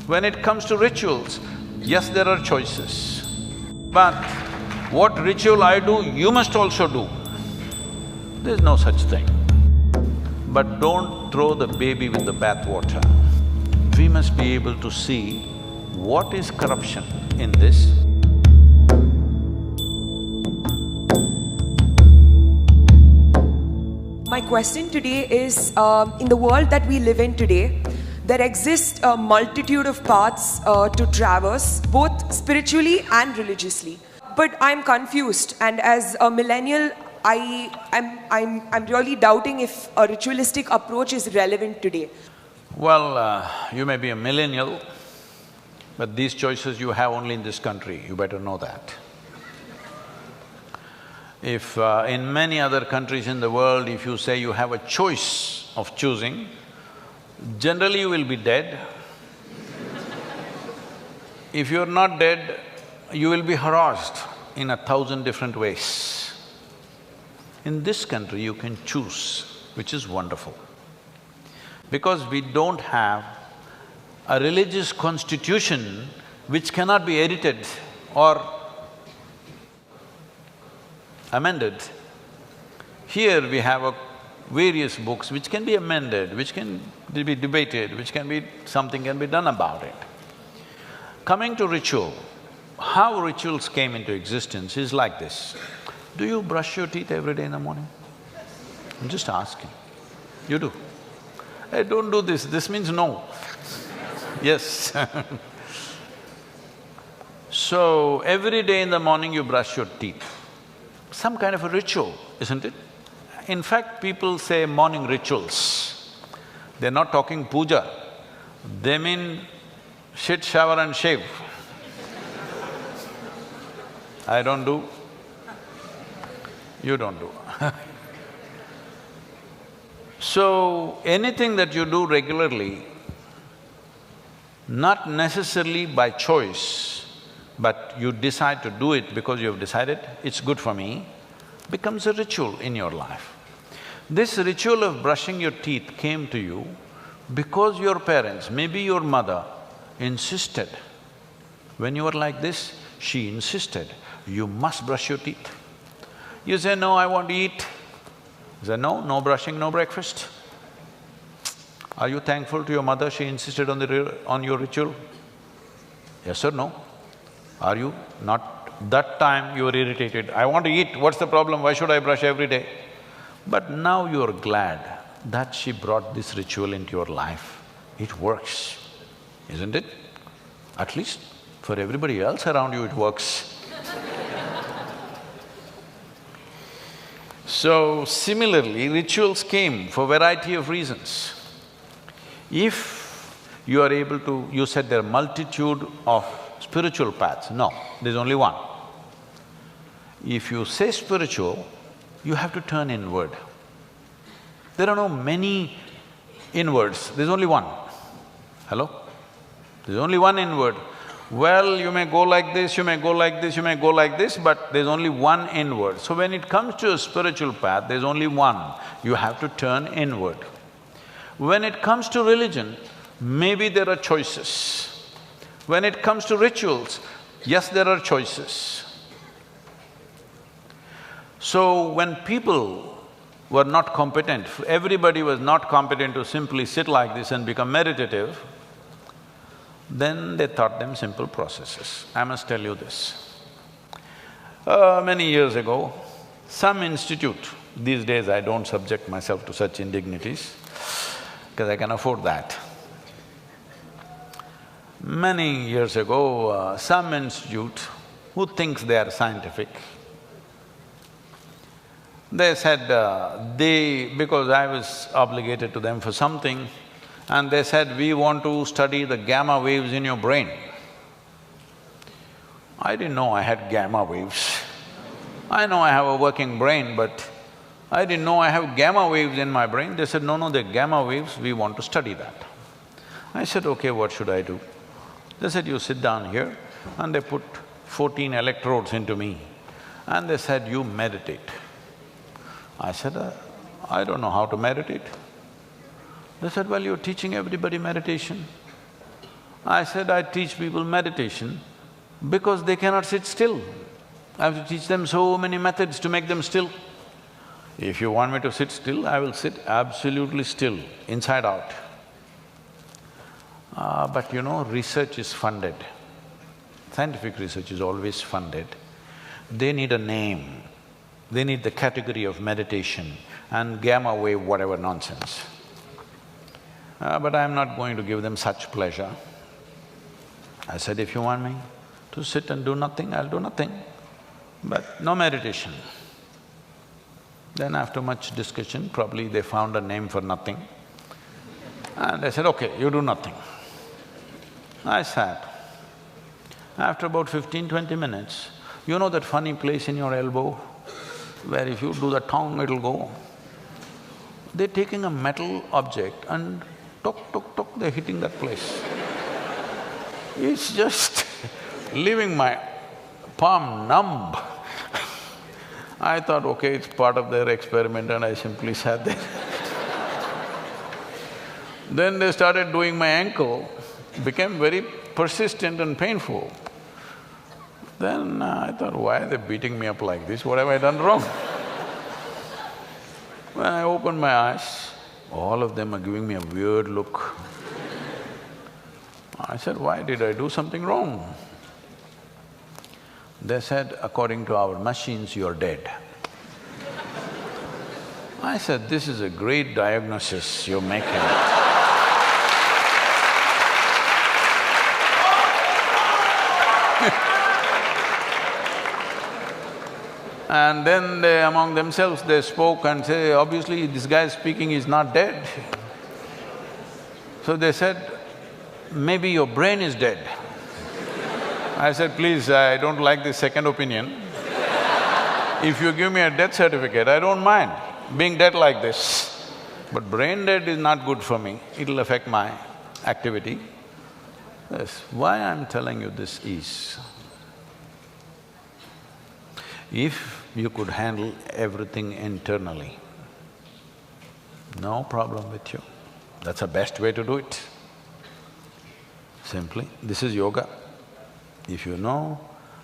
When it comes to rituals, yes, there are choices. But what ritual I do, you must also do. There's no such thing. But don't throw the baby with the bathwater. We must be able to see what is corruption in this. My question today is, in the world that we live in today, there exists a multitude of paths to traverse, both spiritually and religiously. But I'm confused, and as a millennial, I'm really doubting if a ritualistic approach is relevant today. Well, you may be a millennial, but these choices you have only in this country, you better know that. If in many other countries in the world, if you say you have a choice of choosing, generally you will be dead. If you're not dead, you will be harassed in 1,000 different ways. In this country, you can choose, which is wonderful. Because we don't have a religious constitution which cannot be edited or amended. Here we have various books which can be amended, which can be debated, something can be done about it. Coming to ritual, how rituals came into existence is like this. Do you brush your teeth every day in the morning? I'm just asking. You do? Hey, don't do this, this means no. Yes. So, every day in the morning you brush your teeth. Some kind of a ritual, isn't it? In fact, people say morning rituals. They're not talking puja, they mean shit, shower and shave. I don't do, you don't do. So, anything that you do regularly, not necessarily by choice, but you decide to do it because you've decided, it's good for me, becomes a ritual in your life. This ritual of brushing your teeth came to you because your parents, maybe your mother, insisted. When you were like this, she insisted, you must brush your teeth. You say, no, I want to eat. You say, no, no brushing, no breakfast. Are you thankful to your mother, she insisted on your ritual? Yes or no? Are you? Not… that time you were irritated, I want to eat, what's the problem, why should I brush every day? But now you're glad that she brought this ritual into your life. It works, isn't it? At least for everybody else around you it works. So, similarly, rituals came for variety of reasons. If you are able to… you said there are multitude of spiritual paths. No, there's only one. If you say spiritual, you have to turn inward. There are no many inwards, there's only one. Hello? There's only one inward. Well, you may go like this, you may go like this, you may go like this, but there's only one inward. So when it comes to a spiritual path, there's only one. You have to turn inward. When it comes to religion, maybe there are choices. When it comes to rituals, yes, there are choices. So, when people were not competent, everybody was not competent to simply sit like this and become meditative, then they taught them simple processes. I must tell you this. Many years ago, some institute… these days I don't subject myself to such indignities, because I can afford that. Many years ago, some institute who thinks they are scientific, they said, because I was obligated to them for something, and they said, we want to study the gamma waves in your brain. I didn't know I had gamma waves. I know I have a working brain, but I didn't know I have gamma waves in my brain. They said, no, no, they're gamma waves, we want to study that. I said, okay, what should I do? They said, you sit down here, and they put 14 electrodes into me, and they said, you meditate. I said, I don't know how to meditate. They said, well, you're teaching everybody meditation. I said, I teach people meditation because they cannot sit still. I have to teach them so many methods to make them still. If you want me to sit still, I will sit absolutely still, inside out. But you know, research is funded. Scientific research is always funded. They need a name, they need the category of meditation and gamma wave whatever nonsense. But I'm not going to give them such pleasure. I said, if you want me to sit and do nothing, I'll do nothing, but no meditation. Then after much discussion, probably they found a name for nothing. And I said, okay, you do nothing. I sat. After about 15–20 minutes, you know that funny place in your elbow where if you do the tongue, it'll go? They're taking a metal object and tok, tok, tok, they're hitting that place. It's just leaving my palm numb. I thought, okay, it's part of their experiment and I simply sat there. Then they started doing my ankle, became very persistent and painful. Then I thought, why are they beating me up like this? What have I done wrong? When I opened my eyes, all of them are giving me a weird look. I said, why did I do something wrong? They said, according to our machines, you're dead. I said, this is a great diagnosis you're making. And then they, among themselves, they spoke and say, obviously this guy speaking is not dead. So they said, maybe your brain is dead. I said, please, I don't like this second opinion. If you give me a death certificate, I don't mind being dead like this. But brain dead is not good for me, it'll affect my activity. Yes, why I'm telling you this is, if you could handle everything internally, no problem with you. That's the best way to do it. Simply, this is yoga. If you know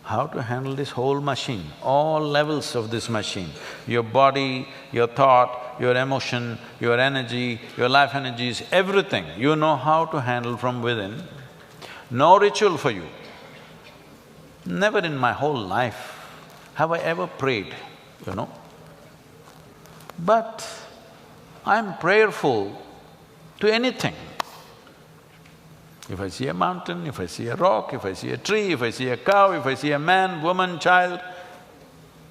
how to handle this whole machine, all levels of this machine, your body, your thought, your emotion, your energy, your life energies, everything, you know how to handle from within, no ritual for you. Never in my whole life have I ever prayed, you know. But I'm prayerful to anything. If I see a mountain, if I see a rock, if I see a tree, if I see a cow, if I see a man, woman, child,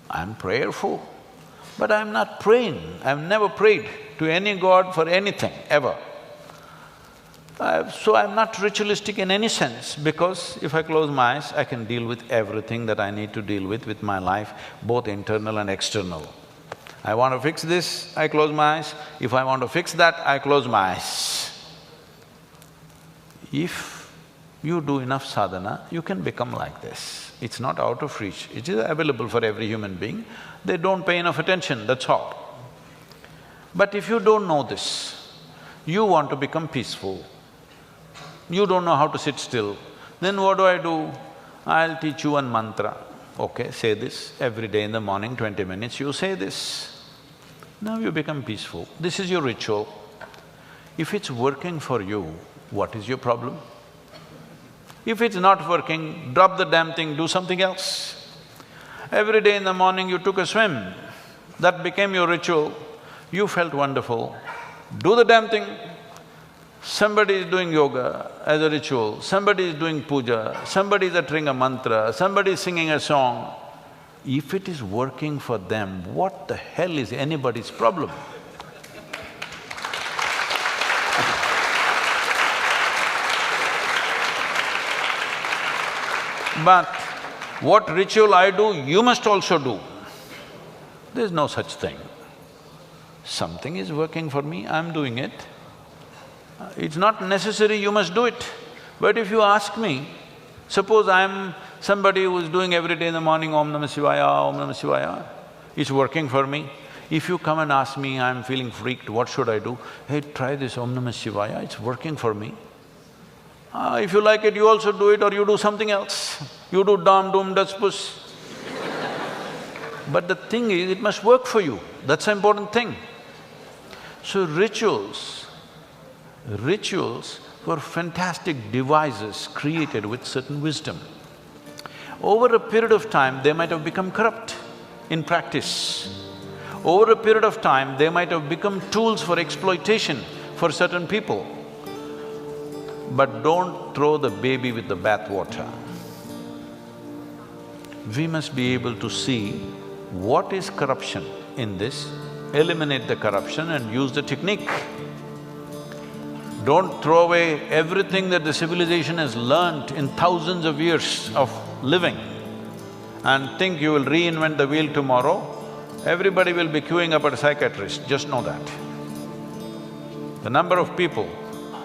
I'm prayerful. But I'm not praying, I've never prayed to any god for anything, ever. So I'm not ritualistic in any sense, because if I close my eyes, I can deal with everything that I need to deal with my life, both internal and external. I want to fix this, I close my eyes. If I want to fix that, I close my eyes. If you do enough sadhana, you can become like this. It's not out of reach, it is available for every human being. They don't pay enough attention, that's all. But if you don't know this, you want to become peaceful, you don't know how to sit still, then what do? I'll teach you one mantra. Okay, say this every day in the morning, 20 minutes, you say this. Now you become peaceful. This is your ritual. If it's working for you, what is your problem? If it's not working, drop the damn thing, do something else. Every day in the morning you took a swim, that became your ritual, you felt wonderful, do the damn thing. Somebody is doing yoga as a ritual, somebody is doing puja, somebody is uttering a mantra, somebody is singing a song. If it is working for them, what the hell is anybody's problem? But what ritual I do, you must also do. There's no such thing. Something is working for me, I'm doing it. It's not necessary you must do it. But if you ask me, suppose I'm somebody who's doing every day in the morning Om Namah Shivaya, Om Namah Shivaya, it's working for me. If you come and ask me, I'm feeling freaked, what should I do? Hey, try this Om Namah Shivaya, it's working for me. If you like it, you also do it or you do something else. You do dam, doom, das, puss. But the thing is, it must work for you, that's the important thing. So rituals were fantastic devices created with certain wisdom. Over a period of time, they might have become corrupt in practice. Over a period of time, they might have become tools for exploitation for certain people. But don't throw the baby with the bathwater. We must be able to see what is corruption in this, eliminate the corruption and use the technique. Don't throw away everything that the civilization has learnt in thousands of years of living and think you will reinvent the wheel tomorrow. Everybody will be queuing up at a psychiatrist, just know that. The number of people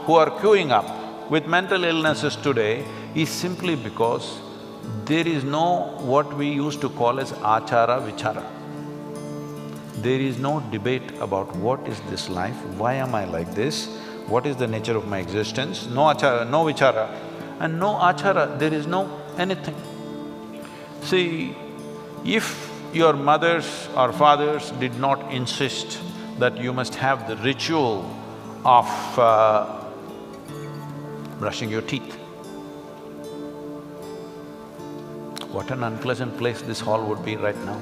who are queuing up with mental illnesses today is simply because there is no what we used to call as achara vichara. There is no debate about what is this life, why am I like this, what is the nature of my existence, no achara, no vichara. And no achara, there is no anything. See, if your mothers or fathers did not insist that you must have the ritual of brushing your teeth, what an unpleasant place this hall would be right now.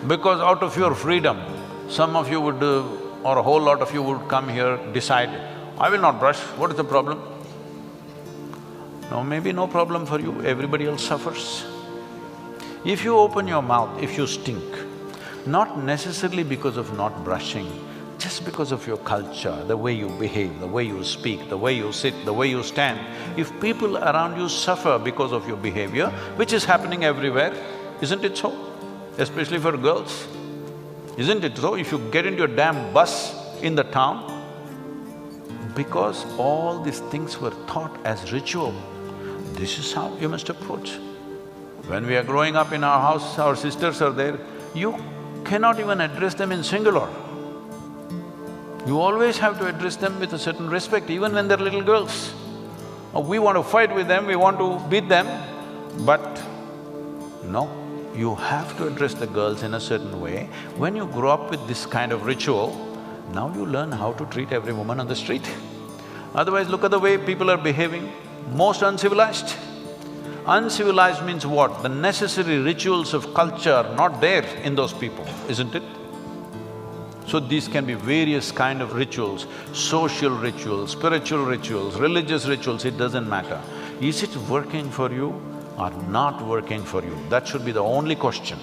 Because out of your freedom, some of you would or a whole lot of you would come here, decide, I will not brush, what is the problem? No, maybe no problem for you, everybody else suffers. If you open your mouth, if you stink, not necessarily because of not brushing, just because of your culture, the way you behave, the way you speak, the way you sit, the way you stand, if people around you suffer because of your behavior, which is happening everywhere, isn't it so? Especially for girls, isn't it so? If you get into a damn bus in the town, because all these things were taught as ritual, this is how you must approach. When we are growing up in our house, our sisters are there, you cannot even address them in singular. You always have to address them with a certain respect, even when they're little girls. We want to fight with them, we want to beat them, but no, you have to address the girls in a certain way. When you grow up with this kind of ritual, now you learn how to treat every woman on the street. Otherwise, look at the way people are behaving, most uncivilized. Uncivilized means what? The necessary rituals of culture are not there in those people, isn't it? So these can be various kind of rituals, social rituals, spiritual rituals, religious rituals, it doesn't matter. Is it working for you or not working for you? That should be the only question.